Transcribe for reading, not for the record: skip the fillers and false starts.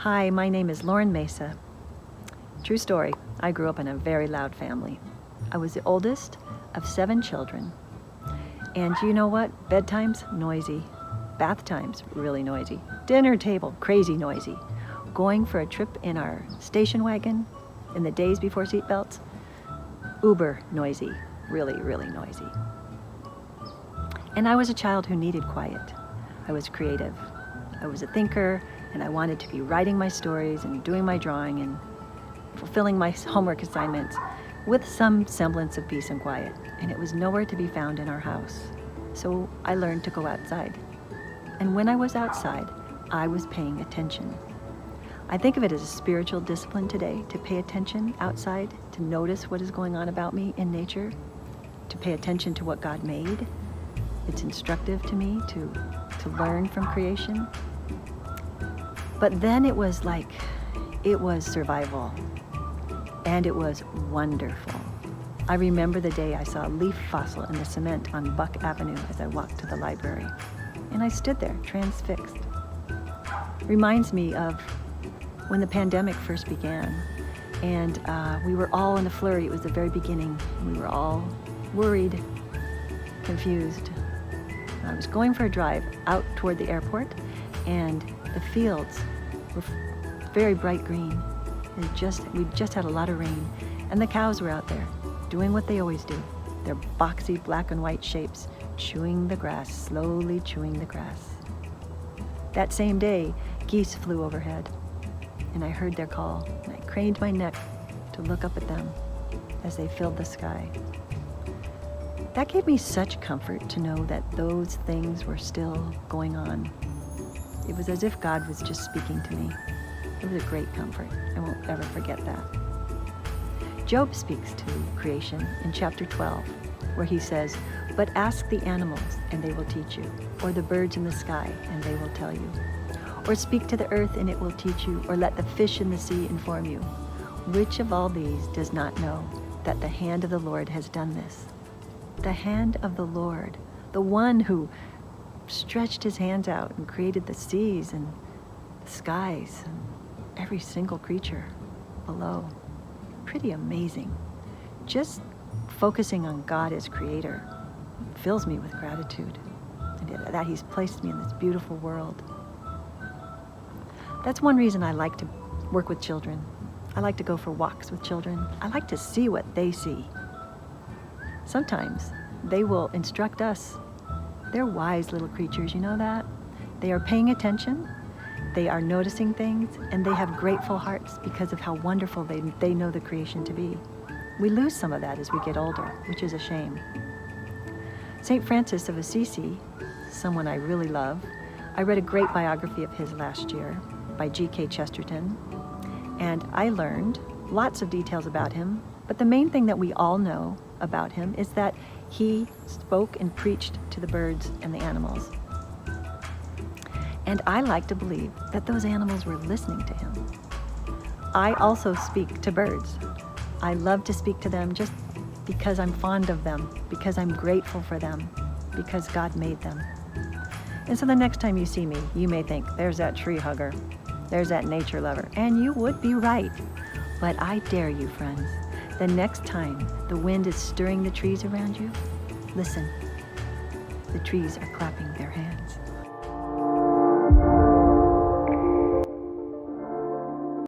Hi, my name is Lauren Mesa. True story, I grew up in a very loud family. I was the oldest of 7 children. And you know what? Bedtime's noisy. Bath time's really noisy. Dinner table, crazy noisy. Going for a trip in our station wagon in the days before seatbelts, uber noisy, really, really noisy. And I was a child who needed quiet. I was creative. I was a thinker, and I wanted to be writing my stories and doing my drawing and fulfilling my homework assignments with some semblance of peace and quiet. And it was nowhere to be found in our house. So I learned to go outside. And when I was outside, I was paying attention. I think of it as a spiritual discipline today, to pay attention outside, to notice what is going on about me in nature, to pay attention to what God made. It's instructive to me to learn from creation. But then it was survival, and it was wonderful. I remember the day I saw a leaf fossil in the cement on Buck Avenue as I walked to the library, and I stood there transfixed. Reminds me of when the pandemic first began, and we were all in a flurry. It was the very beginning. We were all worried, confused. I was going for a drive out toward the airport, and the fields were very bright green. We just had a lot of rain, and the cows were out there doing what they always do. Their boxy black and white shapes, chewing the grass, slowly chewing the grass. That same day, geese flew overhead, and I heard their call, and I craned my neck to look up at them as they filled the sky. That gave me such comfort to know that those things were still going on. It was as if God was just speaking to me. It was a great comfort. I won't ever forget that. Job speaks to creation in chapter 12, where he says, "But ask the animals, and they will teach you, or the birds in the sky, and they will tell you. Or speak to the earth, and it will teach you, or let the fish in the sea inform you. Which of all these does not know that the hand of the Lord has done this?" The hand of the Lord, the one who stretched his hands out and created the seas and the skies and every single creature below. Pretty amazing. Just focusing on God as creator fills me with gratitude, and that he's placed me in this beautiful world. That's one reason I like to work with children. I like to go for walks with children. I like to see what they see. Sometimes they will instruct us. They're wise little creatures, you know that? They are paying attention, they are noticing things, and they have grateful hearts because of how wonderful they know the creation to be. We lose some of that as we get older, which is a shame. St. Francis of Assisi, someone I really love, I read a great biography of his last year by G.K. Chesterton, and I learned lots of details about him, but the main thing that we all know about him is that he spoke and preached to the birds and the animals. And I like to believe that those animals were listening to him. I also speak to birds. I love to speak to them just because I'm fond of them, because I'm grateful for them, because God made them. And so the next time you see me, you may think, there's that tree hugger, there's that nature lover, and you would be right. But I dare you, friends, the next time the wind is stirring the trees around you, listen. The trees are clapping their hands.